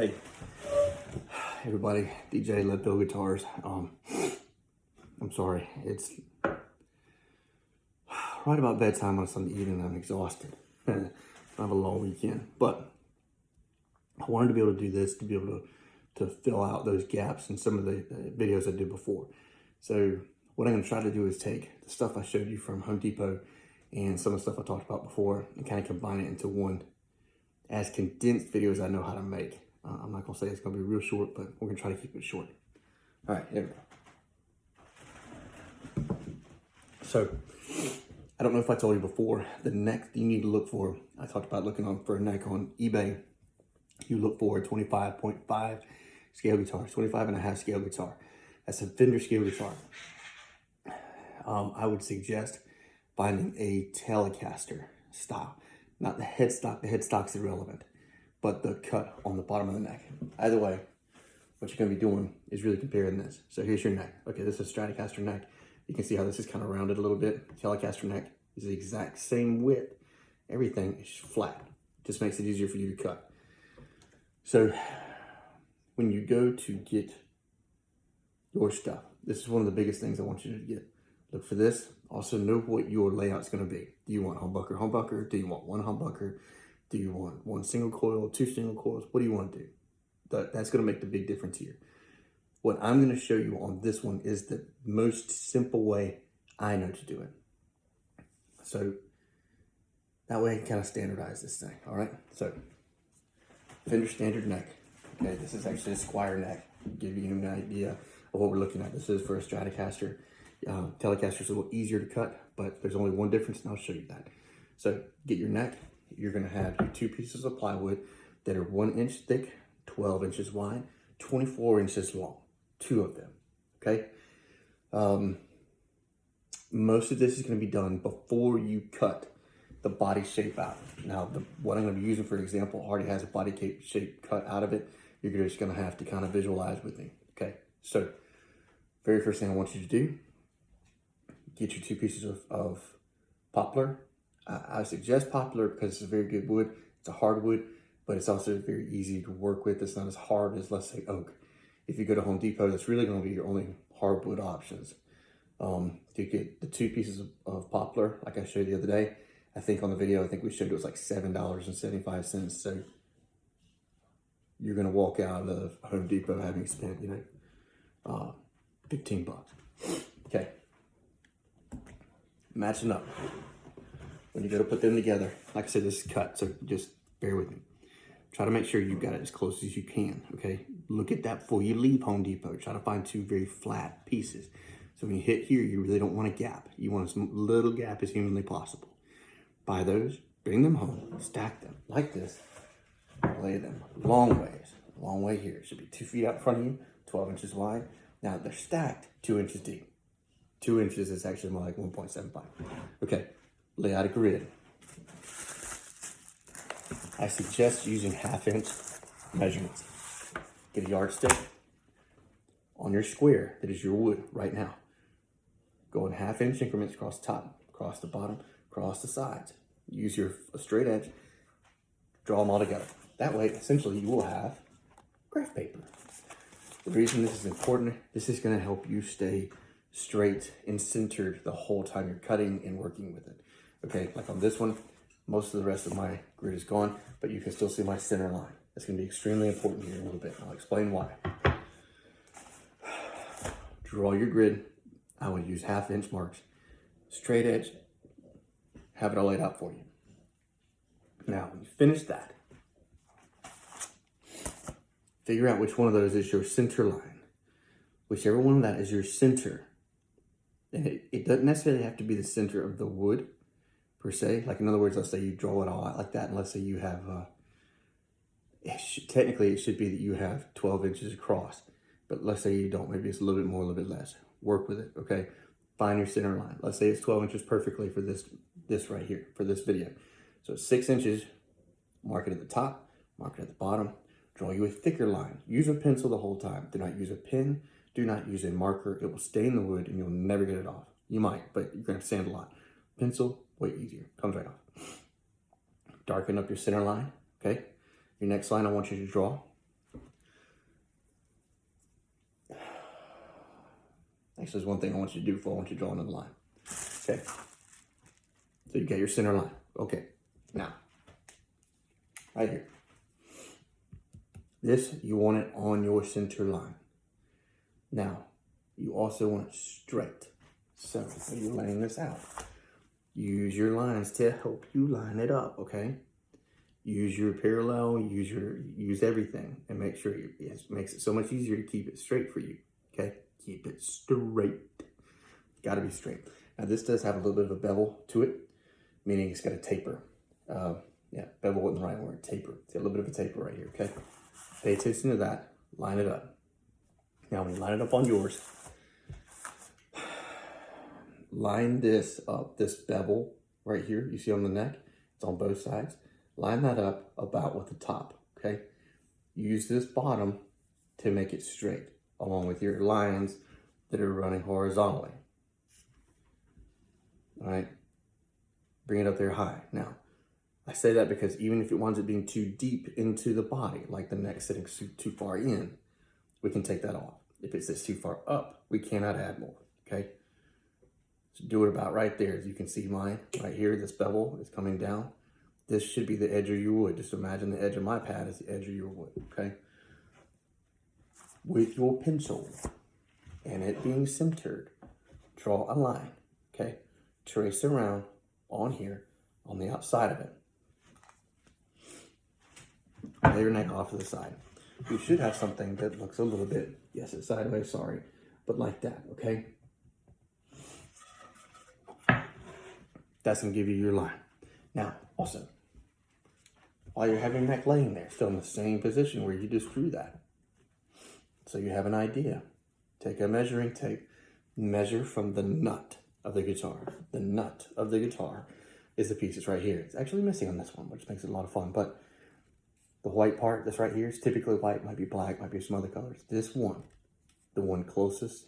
Hey, everybody, DJ Leadville Guitars. I'm sorry, it's right about bedtime on Sunday evening. I'm exhausted. I have a long weekend, but I wanted to be able to do this to be able to fill out those gaps in some of the videos I did before. So what I'm going to try to do is take the stuff I showed you from Home Depot and some of the stuff I talked about before and kind of combine it into one as condensed video as I know how to make. I'm not going to say it's going to be real short, but we're going to try to keep it short. All right, here we go. So, I don't know if I told you before, the neck you need to look for, I talked about looking for a neck on eBay. You look for a 25.5 scale guitar, 25.5 scale guitar. That's a Fender scale guitar. I would suggest finding a Telecaster style. Not the headstock, the headstock's irrelevant, but the cut on the bottom of the neck. Either way, what you're gonna be doing is really comparing this. So here's your neck. Okay, this is a Stratocaster neck. You can see how this is kind of rounded a little bit. Telecaster neck is the exact same width. Everything is flat. Just makes it easier for you to cut. So when you go to get your stuff, this is one of the biggest things I want you to get. Look for this. Also know what your layout's gonna be. Do you want humbucker? Do you want one humbucker? Do you want one single coil, two single coils? What do you want to do? That's gonna make the big difference here. What I'm gonna show you on this one is the most simple way I know to do it. So that way I can kind of standardize this thing, all right? So Fender standard neck. Okay, this is actually a Squier neck. Give you an idea of what we're looking at. This is for a Stratocaster. Telecaster is a little easier to cut, but there's only one difference, and I'll show you that. So get your neck. You're gonna have your two pieces of plywood that are 1 inch thick, 12 inches wide, 24 inches long, two of them, okay? Most of this is gonna be done before you cut the body shape out. Now, what I'm gonna be using, for example, already has a body shape cut out of it. You're just gonna have to kind of visualize with me, okay? So, very first thing I want you to do, get your two pieces of poplar. I suggest poplar because it's a very good wood. It's a hardwood, but it's also very easy to work with. It's not as hard as, let's say, oak. If you go to Home Depot, that's really going to be your only hardwood options. To get the two pieces of poplar, like I showed you the other day, I think on the video, I think we showed it was like $7.75. So you're going to walk out of Home Depot having spent, 15 bucks. Okay. Matching up. When you go to put them together, like I said, this is cut, so just bear with me. Try to make sure you've got it as close as you can, okay? Look at that before you leave Home Depot. Try to find two very flat pieces. So when you hit here, you really don't want a gap. You want as little gap as humanly possible. Buy those, bring them home, stack them like this, lay them long way here. It should be 2 feet out in front of you, 12 inches wide. Now they're stacked 2 inches deep. 2 inches is actually more like 1.75. Okay, lay out a grid. I suggest using 1/2 inch measurements. Get a yardstick on your square that is your wood right now. Go in 1/2 inch increments across the top, across the bottom, across the sides. Use your straight edge, draw them all together. That way, essentially, you will have graph paper. The reason this is important, this is gonna help you stay straight and centered the whole time you're cutting and working with it. Okay, like on this one, most of the rest of my grid is gone, but you can still see my center line. That's gonna be extremely important here in a little bit. I'll explain why. Draw your grid. I would use 1/2 inch marks. Straight edge, have it all laid out for you. Now, when you finish that, figure out which one of those is your center line. Whichever one of that is your center. And it doesn't necessarily have to be the center of the wood, per se. Like, in other words, let's say you draw it all out like that, and let's say you have, technically it should be that you have 12 inches across. But let's say you don't, maybe it's a little bit more, a little bit less. Work with it, okay? Find your center line. Let's say it's 12 inches perfectly for this right here, for this video. So 6 inches, mark it at the top, mark it at the bottom. Draw you a thicker line. Use a pencil the whole time. Do not use a pen. Do not use a marker. It will stain the wood and you'll never get it off. You might, but you're gonna sand a lot. Pencil, way easier. Comes right off. Darken up your center line, okay? Your next line I want you to draw Actually, there's one thing I want you to do before I want you to draw another line. Okay. So you got your center line. Okay. Now, right here. This, you want it on your center line. Now, you also want it straight. So, when you're laying this out, use your lines to help you line it up, okay? Use your parallel, use everything, and make sure it makes it so much easier to keep it straight for you, okay? Keep it straight. Gotta be straight. Now, this does have a little bit of a bevel to it, meaning it's got a taper. Yeah, bevel wasn't the right word, taper. It's got a little bit of a taper right here, okay? Pay attention to that, line it up. Now, when you line it up on yours, line this up, this bevel right here, you see on the neck, it's on both sides. Line that up about with the top, okay? Use this bottom to make it straight, along with your lines that are running horizontally. All right? Bring it up there high. Now, I say that because even if it winds up being too deep into the body, like the neck sitting too far in, we can take that off. If it sits too far up, we cannot add more, okay? So do it about right there. As you can see mine, right here, this bevel is coming down. This should be the edge of your wood. Just imagine the edge of my pad is the edge of your wood, okay? With your pencil and it being centered, draw a line, okay? Trace around on here, on the outside of it. Lay your neck off to the side. You should have something that looks a little bit, yes, it's sideways, sorry, but like that, okay? That's gonna give you your line. Now, also, while you're having your neck laying there, still in the same position where you just drew that. So you have an idea. Take a measuring tape, measure from the nut of the guitar. The nut of the guitar is the piece that's right here. It's actually missing on this one, which makes it a lot of fun, but the white part that's right here is typically white, might be black, might be some other colors. This one, the one closest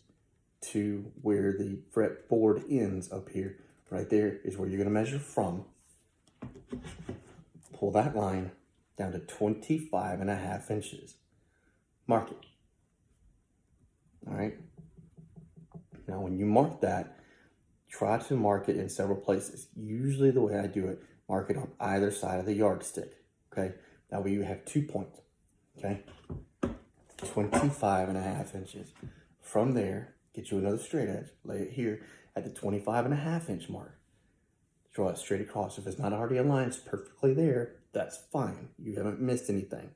to where the fretboard ends up here, right there is where you're gonna measure from. Pull that line down to 25.5 inches. Mark it. All right. Now, when you mark that, try to mark it in several places. Usually the way I do it, mark it on either side of the yardstick, okay? That way you have 2 points, okay? 25.5 inches. From there, get you another straight edge, lay it here at the 25.5 inch mark. Draw it straight across. If it's not already aligned perfectly there, that's fine. You haven't missed anything.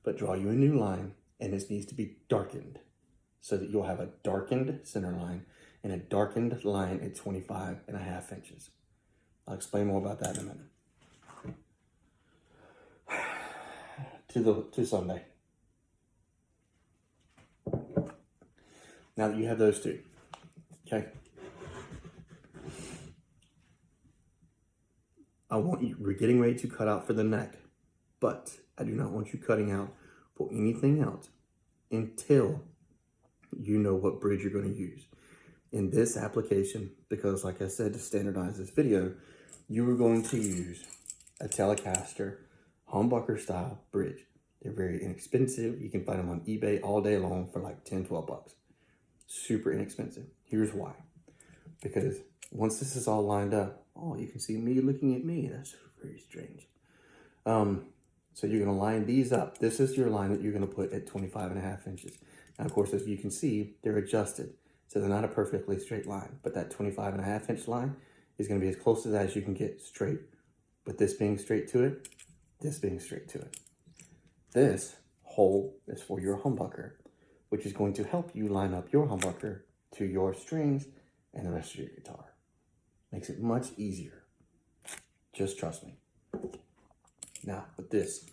But draw you a new line, and this needs to be darkened so that you'll have a darkened center line and a darkened line at 25.5 inches. I'll explain more about that in a minute. To Sunday. Now that you have those two, okay? We're getting ready to cut out for the neck, but I do not want you cutting out for anything else until you know what bridge you're going to use. In this application, because like I said, to standardize this video, you are going to use a Telecaster humbucker style bridge. They're very inexpensive. You can find them on eBay all day long for like 10, 12 bucks. Super inexpensive. Here's why. Because once this is all lined up, oh, you can see me looking at me. That's very strange. So you're going to line these up. This is your line that you're going to put at 25.5 inches. Now, of course, as you can see, they're adjusted. So they're not a perfectly straight line. But that 25.5 inch line is going to be as close to that as you can get straight. But this being straight to it, this being straight to it. This hole is for your humbucker, which is going to help you line up your humbucker to your strings and the rest of your guitar. Makes it much easier. Just trust me. Now, with this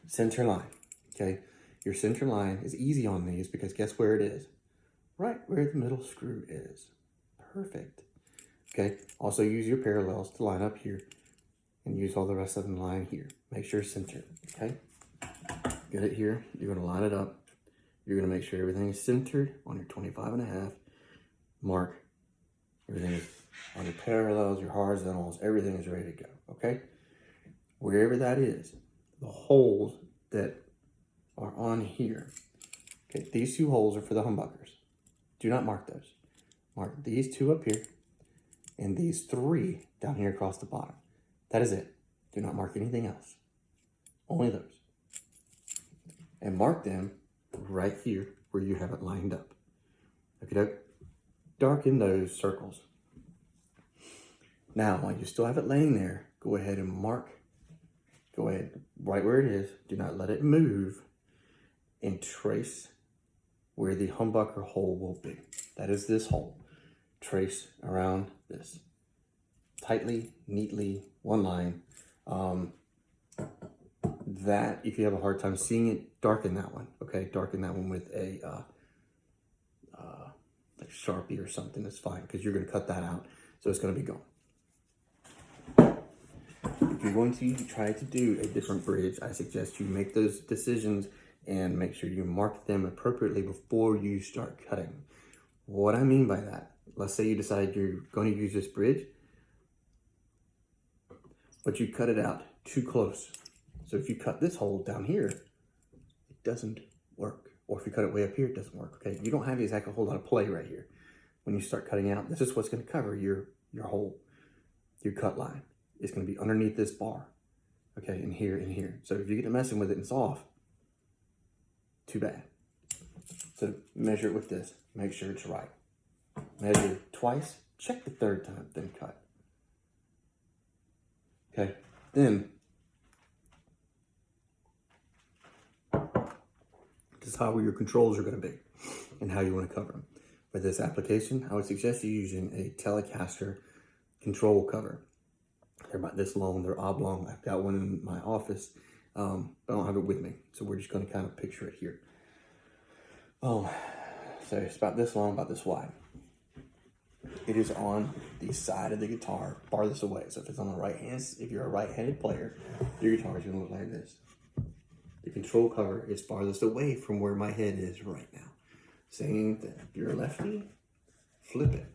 center line, okay? Your center line is easy on these because guess where it is? Right where the middle screw is. Perfect. Okay? Also use your parallels to line up here and use all the rest of the line here. Make sure it's centered, okay? Get it here. You're going to line it up. You're going to make sure everything is centered on your 25.5 mark. Everything is on your parallels, your horizontals, everything is ready to go, okay? Wherever that is, the holes that are on here, okay, these two holes are for the humbuckers. Do not mark those. Mark these 2 up here and these 3 down here across the bottom. That is it. Do not mark anything else. Only those. And mark them right here where you have it lined up. Okay, darken those circles. Now, while you still have it laying there, go ahead and mark. Go ahead right where it is. Do not let it move. And trace where the humbucker hole will be. That is this hole. Trace around this. Tightly, neatly, one line. That, if you have a hard time seeing it, darken that one. Okay, darken that one with a like Sharpie or something. That's fine, because you're going to cut that out, so it's going to be gone. If you're going to try to do a different bridge, I suggest you make those decisions and make sure you mark them appropriately before you start cutting. What I mean by that, let's say you decide you're going to use this bridge, but you cut it out too close. So if you cut this hole down here, it doesn't work. Or if you cut it way up here, it doesn't work, okay? You don't have exactly a whole lot of play right here. When you start cutting out, this is what's gonna cover your hole, your cut line. It's gonna be underneath this bar, okay, and here and here. So if you get to messing with it and it's off, too bad. So measure it with this, make sure it's right. Measure twice, check the 3rd time, then cut. Okay, then, this is how your controls are going to be and how you want to cover them. For this application, I would suggest you using a Telecaster control cover. They're about this long, they're oblong. I've got one in my office, but I don't have it with me. So we're just going to kind of picture it here. So it's about this long, about this wide. It is on the side of the guitar, farthest away. So if it's on the right hand, if you're a right-handed player, your guitar is going to look like this. The control cover is farthest away from where my head is right now. Same thing. If you're a lefty, flip it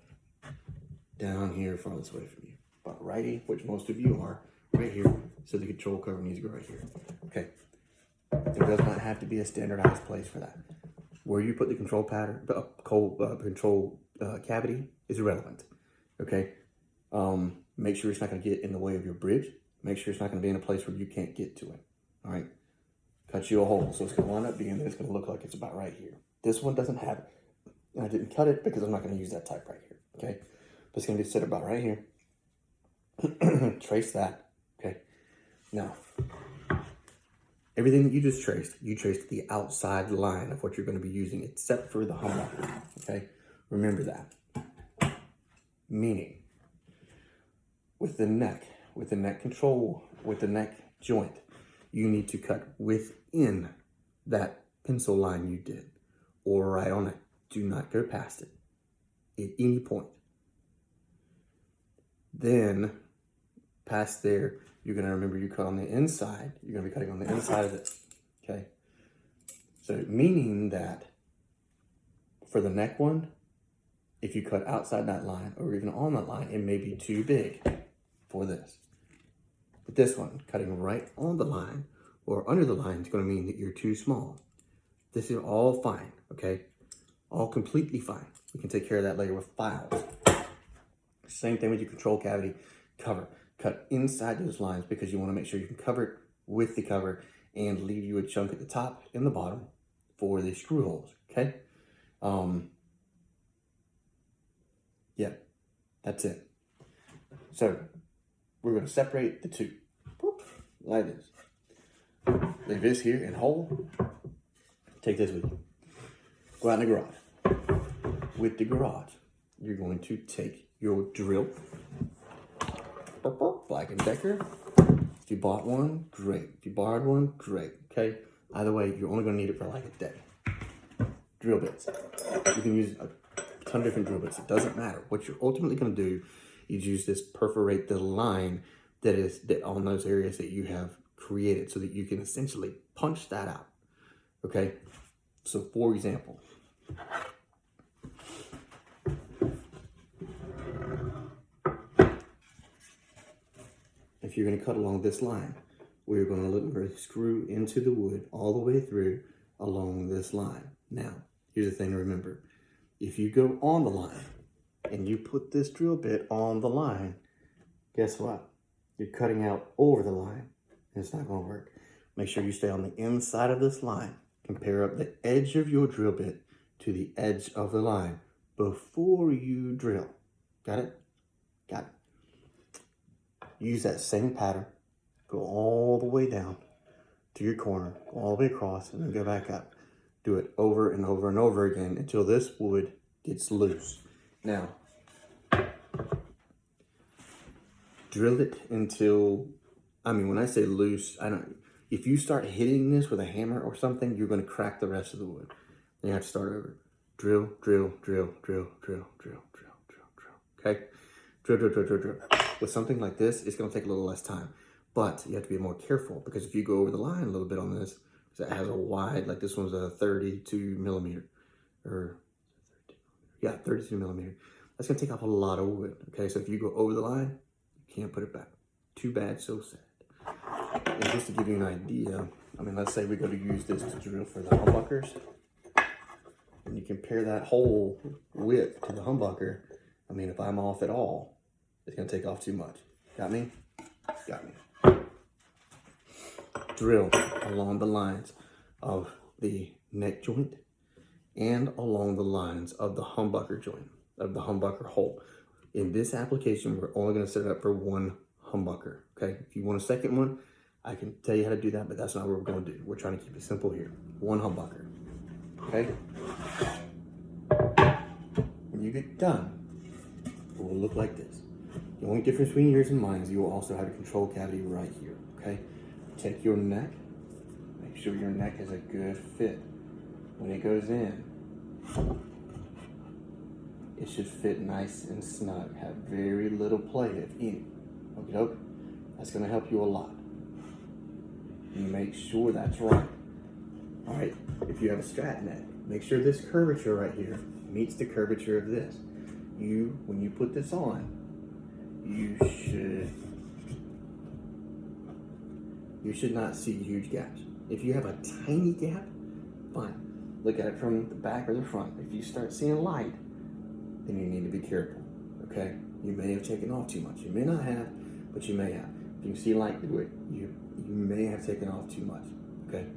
down here farthest away from you. But righty, which most of you are, right here. So the control cover needs to go right here. Okay. There does not have to be a standardized place for that. Where you put the control pattern, control cavity is irrelevant. Okay. Make sure it's not going to get in the way of your bridge. Make sure it's not going to be in a place where you can't get to it. All right. Cut you a hole, so it's going to wind up being, it's going to look like it's about right here. This one doesn't have it. And I didn't cut it because I'm not going to use that type right here, okay? But it's going to be set about right here. Trace that, okay? Now, everything that you just traced, you traced the outside line of what you're going to be using, except for the humbucker, okay? Remember that. Meaning, with the neck control, with the neck joint, you need to cut within that pencil line you did, or right on it. Do not go past it at any point. Then, past there, you're going to remember you cut on the inside. You're going to be cutting on the inside of this, okay? So, meaning that for the neck one, if you cut outside that line, or even on that line, it may be too big for this. But this one, cutting right on the line or under the line, is going to mean that you're too small. This is all fine, okay? All completely fine. We can take care of that later with files. Same thing with your control cavity cover. Cut inside those lines because you want to make sure you can cover it with the cover and leave you a chunk at the top and the bottom for the screw holes, okay? Yeah, that's it. So, we're going to separate the two, like this. Leave this here and hold. Take this with you. Go out in the garage. With the garage, you're going to take your drill. Black & Decker. If you bought one, great. If you borrowed one, great. Okay? Either way, you're only going to need it for like a day. Drill bits. You can use a ton of different drill bits. It doesn't matter. What you're ultimately going to do is use this, perforate the line that on those areas that you have created so that you can essentially punch that out. Okay? So, for example, if you're going to cut along this line, we're going to literally screw into the wood all the way through along this line. Now, here's the thing to remember. If you go on the line, and you put this drill bit on the line, guess what? You're cutting out over the line, and it's not going to work. Make sure you stay on the inside of this line. Compare up the edge of your drill bit to the edge of the line before you drill. Got it? Got it. Use that same pattern. Go all the way down to your corner, go all the way across, and then go back up. Do it over and over and over again until this wood gets loose. Now, drill it until, when I say loose, if you start hitting this with a hammer or something, you're going to crack the rest of the wood. Then you have to start over. Drill, drill, drill, drill, drill, drill, drill, drill, drill. Okay? Drill, drill, drill, drill, drill. With something like this, it's going to take a little less time. But you have to be more careful, because if you go over the line a little bit on this, because it has a wide, like this one's a 32 millimeter, or 32 millimeter. That's going to take off a lot of wood. Okay, so if you go over the line, you can't put it back. Too bad, so sad. And just to give you an idea, let's say we go to use this to drill for the humbuckers, and you compare that hole width to the humbucker. If I'm off at all, it's going to take off too much. Got me? Got me. Drill along the lines of the neck joint and along the lines of the humbucker joint, of the humbucker hole. In this application, we're only going to set it up for one humbucker. Okay, if you want a second one, I can tell you how to do that, but that's not what we're going to do. We're trying to keep it simple here. One humbucker. Okay? When you get done, it will look like this. The only difference between yours and mine is you will also have a control cavity right here. Okay? Take your neck. Make sure your neck is a good fit. When it goes in, it should fit nice and snug. Have very little play, if any. Okay? That's going to help you a lot. You make sure that's right. All right, if you have a strat neck, make sure this curvature right here meets the curvature of this. When you put this on, you should not see huge gaps. If you have a tiny gap, fine. Look at it from the back or the front. If you start seeing light, then you need to be careful, okay? You may have taken off too much. You may not have, but you may have. If you see light through it, you may have taken off too much, okay?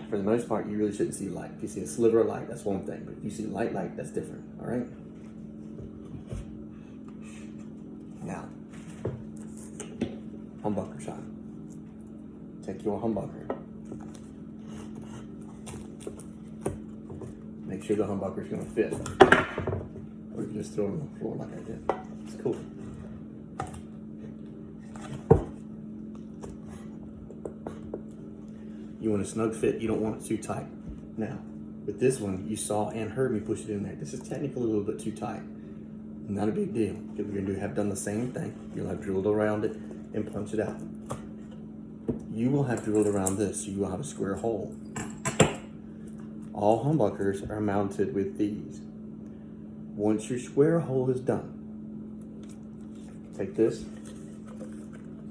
For the most part, you really shouldn't see light. If you see a sliver of light, that's one thing. But if you see light, that's different, all right? Now, humbucker shot. Take your humbucker. Make sure the humbucker's gonna fit. Or you can just throw it on the floor like I did. It's cool. You want a snug fit, you don't want it too tight. Now, with this one, you saw and heard me push it in there. This is technically a little bit too tight. Not a big deal, because we're gonna have done the same thing. You'll have drilled around it and punch it out. You will have drilled around this, so you will have a square hole. All humbuckers are mounted with these. Once your square hole is done, take this,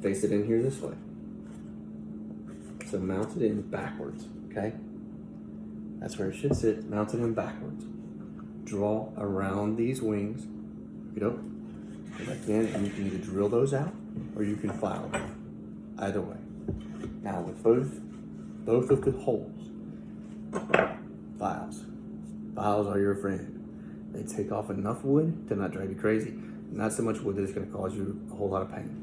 face it in here this way. So mount it in backwards, okay? That's where it should sit, mounted in backwards. Draw around these wings, go back in, and you can either drill those out or you can file them. Either way. Now with both of the holes, files are your friend. They take off enough wood to not drive you crazy, not so much wood that it's going to cause you a whole lot of pain.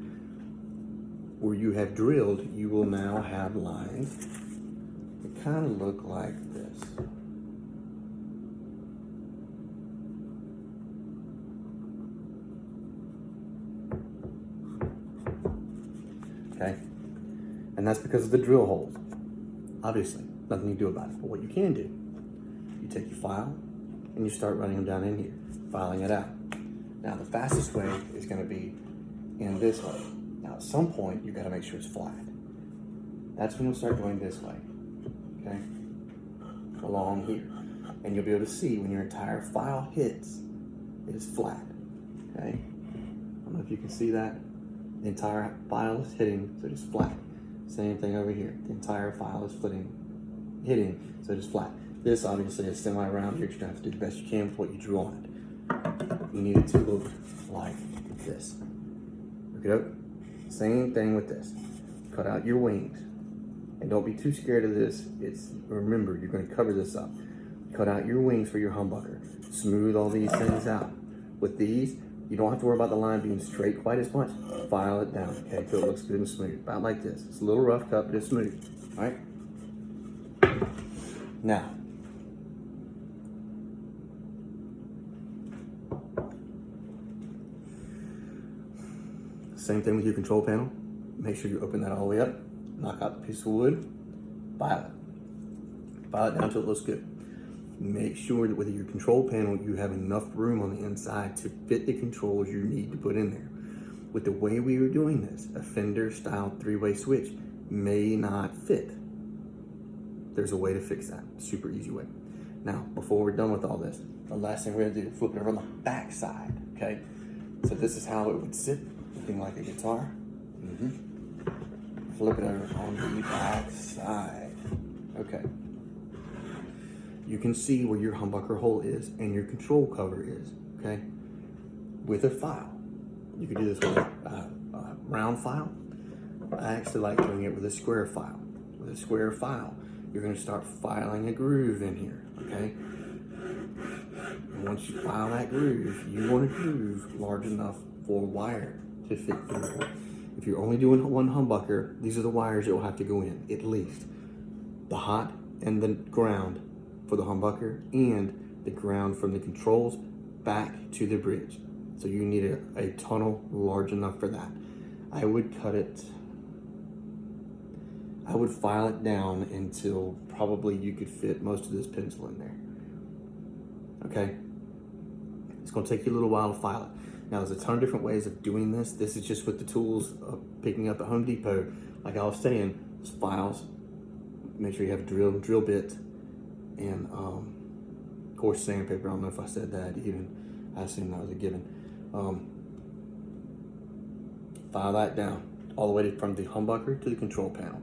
Where you have drilled, you will now have lines that kind of look like this. Okay? And that's because of the drill holes. Obviously, nothing you can do about it. But what you can do, you take your file and you start running them down in here, filing it out. Now, the fastest way is going to be in this way. Now, at some point, you've got to make sure it's flat. That's when you'll start going this way, okay? Along here. And you'll be able to see when your entire file hits, it is flat, okay? I don't know if you can see that. The entire file is hitting, so it is flat. Same thing over here. The entire file is hitting, so it is flat. This obviously is semi-round here. You're going to have to do the best you can with what you drew on it. you need it to look like this. Okay, same thing with this. Cut out your wings. And don't be too scared of this. Remember, you're going to cover this up. Cut out your wings for your humbucker. Smooth all these things out. With these, you don't have to worry about the line being straight quite as much. File it down, okay, so it looks good and smooth. About like this. It's a little rough cut, but it's smooth. All right? Now, same thing with your control panel. Make sure you open that all the way up. Knock out the piece of wood. File it. File it down until it looks good. Make sure that with your control panel, you have enough room on the inside to fit the controls you need to put in there. With the way we are doing this, a Fender style 3-way switch may not fit. There's a way to fix that. Super easy way. Now, before we're done with all this, the last thing we're gonna do is flip it over on the back side, okay? So this is how it would sit, looking like a guitar. Flip it over on the back side. Okay. You can see where your humbucker hole is and your control cover is, okay? With a file. You can do this with a round file. I actually like doing it with a square file. With a square file, you're gonna start filing a groove in here, okay? And once you file that groove, you want a groove large enough for wire to fit through. If you're only doing one humbucker, these are the wires that will have to go in, at least. The hot and the ground for the humbucker and the ground from the controls back to the bridge. So you need a tunnel large enough for that. I would file it down until probably you could fit most of this pencil in there. Okay? It's gonna take you a little while to file it. Now, there's a ton of different ways of doing this. This is just with the tools of picking up at Home Depot. Like I was saying, it's files. Make sure you have a drill bit, and of course sandpaper. I don't know if I said that even. I assume that was a given. File that down all the way from the humbucker to the control panel.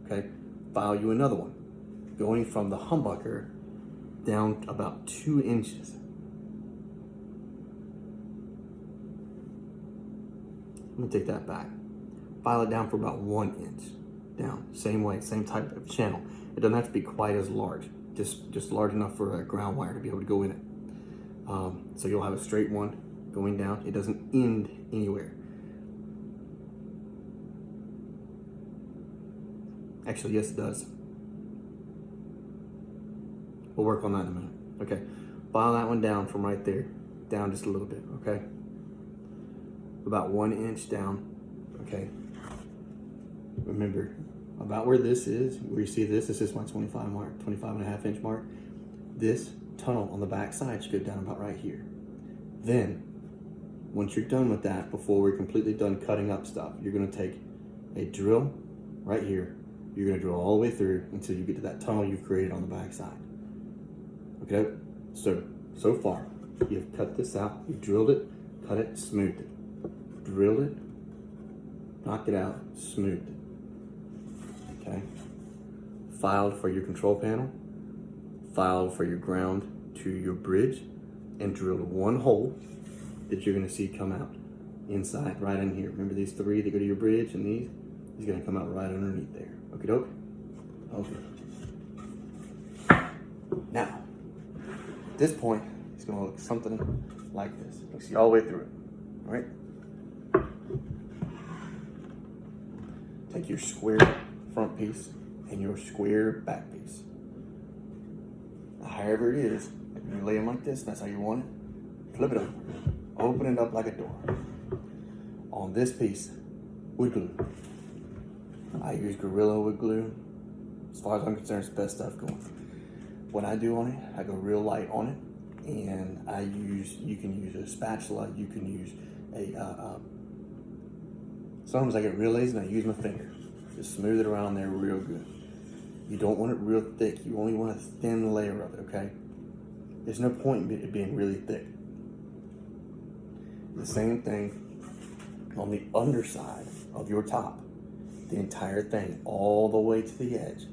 Okay, file you another one, going from the humbucker down about 2 inches. I'm gonna take that back. File it down for about 1 inch down. Same way, same type of channel. It doesn't have to be quite as large, just large enough for a ground wire to be able to go in it. So you'll have a straight one going down. It doesn't end anywhere. Actually, yes, it does. We'll work on that in a minute. Okay, file that one down from right there, down just a little bit, okay? About 1 inch down, okay? Remember, about where this is, where you see this is my 25 mark, 25.5 inch mark. This tunnel on the back side should go down about right here. Then, once you're done with that, before we're completely done cutting up stuff, you're gonna take a drill right here. You're gonna drill all the way through until you get to that tunnel you've created on the back side. Okay, so far, you've cut this out, you drilled it, cut it, smoothed it. Drilled it, knocked it out, smoothed it. Okay, filed for your control panel, filed for your ground to your bridge, and drilled one hole that you're gonna see come out inside, right in here. Remember these 3 that go to your bridge, and these gonna come out right underneath there. Okie doke? Okay. Now, at this point, it's gonna look something like this. You'll see all the way through it, all right? Take your square front piece and your square back piece. However it is, if you lay them like this, that's how you want it. Flip it over. Open it up like a door. On this piece, wood glue. I use Gorilla wood glue. As far as I'm concerned, it's the best stuff going. What I do on it, I go real light on it, and you can use a spatula, you can use sometimes I get real lazy and I use my finger. Just smooth it around there real good. You don't want it real thick, you only want a thin layer of it, okay? There's no point in it being really thick. The same thing on the underside of your top. The entire thing, all the way to the edge.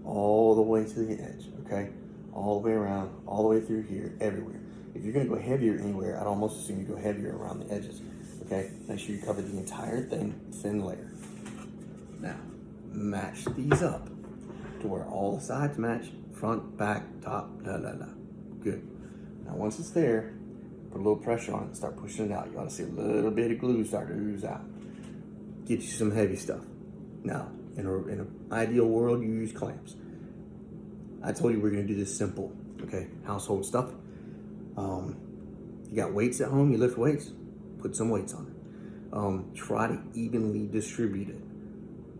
All the way to the edge, okay? All the way around, all the way through here, everywhere. if you're gonna go heavier anywhere, I'd almost assume you go heavier around the edges. Okay, make sure you cover the entire thing, thin layer. Now, match these up to where all the sides match, front, back, top, Good. Now once it's there, put a little pressure on it and start pushing it out. You ought to see a little bit of glue start to ooze out. Get you some heavy stuff. Now, in an ideal world, you use clamps. I told you we're gonna do this simple, okay? Household stuff. You got weights at home, you lift weights, put some weights on it. Try to evenly distribute it.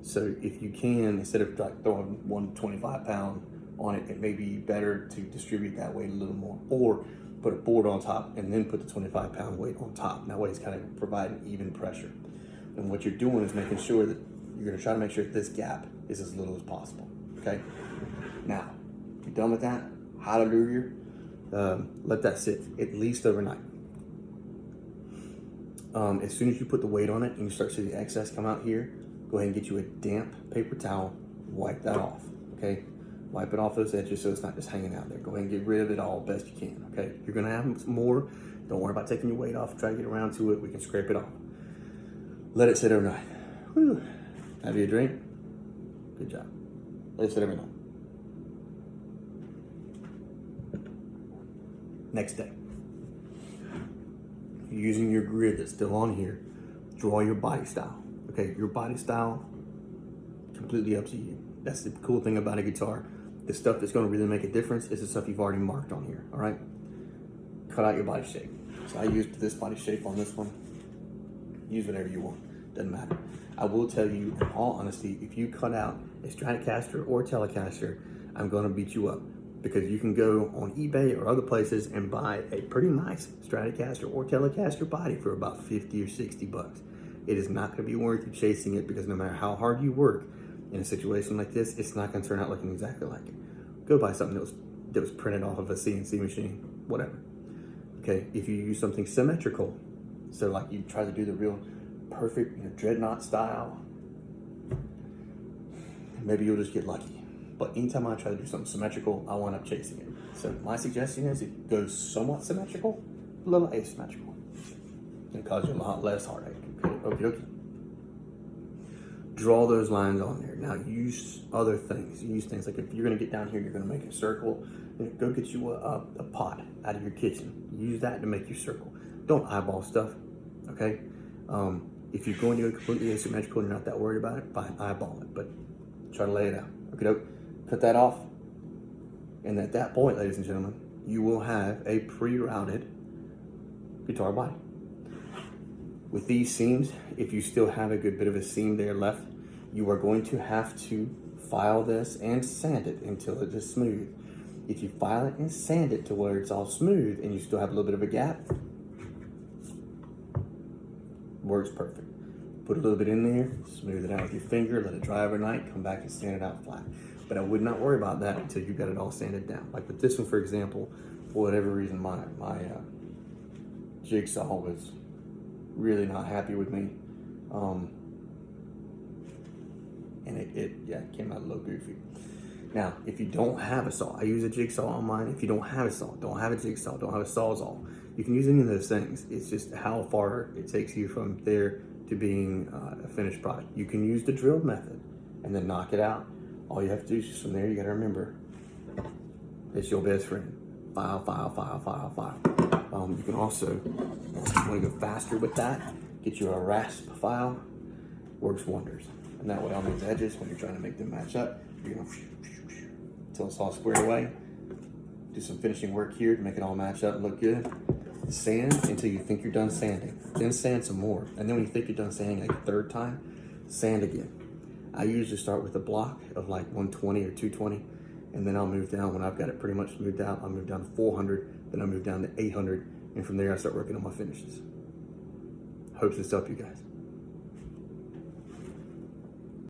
So if you can, instead of like throwing 125 pound on it, it may be better to distribute that weight a little more, or put a board on top and then put the 25 pound weight on top. That way it's kind of providing even pressure. And what you're doing is making sure that you're gonna try to make sure that this gap is as little as possible, okay? Now, you're done with that, hallelujah. Let that sit at least overnight. As soon as you put the weight on it and you start to see the excess come out here, go ahead and get you a damp paper towel, wipe that off, okay? Wipe it off those edges so it's not just hanging out there. Go ahead and get rid of it all best you can, okay? You're gonna have more. Don't worry about taking your weight off. Try to get around to it. We can scrape it off. Let it sit overnight. Whew. Have you a drink? Good job. Let it sit overnight. Next day, using your grid that's still on here, draw your body style. Okay, your body style, completely up to you. That's the cool thing about a guitar. The stuff that's gonna really make a difference is the stuff you've already marked on here, all right? Cut out your body shape. So I used this body shape on this one. Use whatever you want, doesn't matter. I will tell you, in all honesty, if you cut out a Stratocaster or a Telecaster, I'm gonna beat you up, because you can go on eBay or other places and buy a pretty nice Stratocaster or Telecaster body for about 50 or 60 bucks. It is not gonna be worth you chasing it, because no matter how hard you work in a situation like this, it's not gonna turn out looking exactly like it. Go buy something that was printed off of a CNC machine, whatever. Okay, if you use something symmetrical, so like you try to do the real perfect, dreadnought style, maybe you'll just get lucky. But anytime I try to do something symmetrical, I wind up chasing it. So my suggestion is it goes somewhat symmetrical, a little asymmetrical. It'll cause you a lot less heartache. Okay. Draw those lines on there. Now use other things. Use things like, if you're gonna get down here, you're gonna make a circle, go get you a pot out of your kitchen. Use that to make your circle. Don't eyeball stuff, okay? If you're going to go completely asymmetrical and you're not that worried about it, fine, eyeball it, but try to lay it out. Okay, cut that off. And at that point, ladies and gentlemen, you will have a pre-routed guitar body. With these seams, if you still have a good bit of a seam there left, you are going to have to file this and sand it until it is smooth. If you file it and sand it to where it's all smooth and you still have a little bit of a gap, works perfect. Put a little bit in there, smooth it out with your finger, let it dry overnight, come back and sand it out flat. But I would not worry about that until you got it all sanded down. Like with this one, for example, for whatever reason, my jigsaw was really not happy with me. And it came out a little goofy. Now, if you don't have a saw, I use a jigsaw on mine. If you don't have a saw, don't have a jigsaw, don't have a sawzall, you can use any of those things. It's just how far it takes you from there to being a finished product. You can use the drilled method and then knock it out. All you have to do is just from there, you gotta remember, it's your best friend. File, file, file, file, file. You can also, if you wanna go faster with that, get you a rasp file, works wonders. And that way on those edges, when you're trying to make them match up, you're gonna until it's all squared away. Do some finishing work here to make it all match up and look good. Sand until you think you're done sanding. Then sand some more. And then when you think you're done sanding like a third time, sand again. I usually start with a block of like 120 or 220, and then I'll move down. When I've got it pretty much smoothed out, I'll move down to 400, then I'll move down to 800, and from there I start working on my finishes. Hope this helped you guys.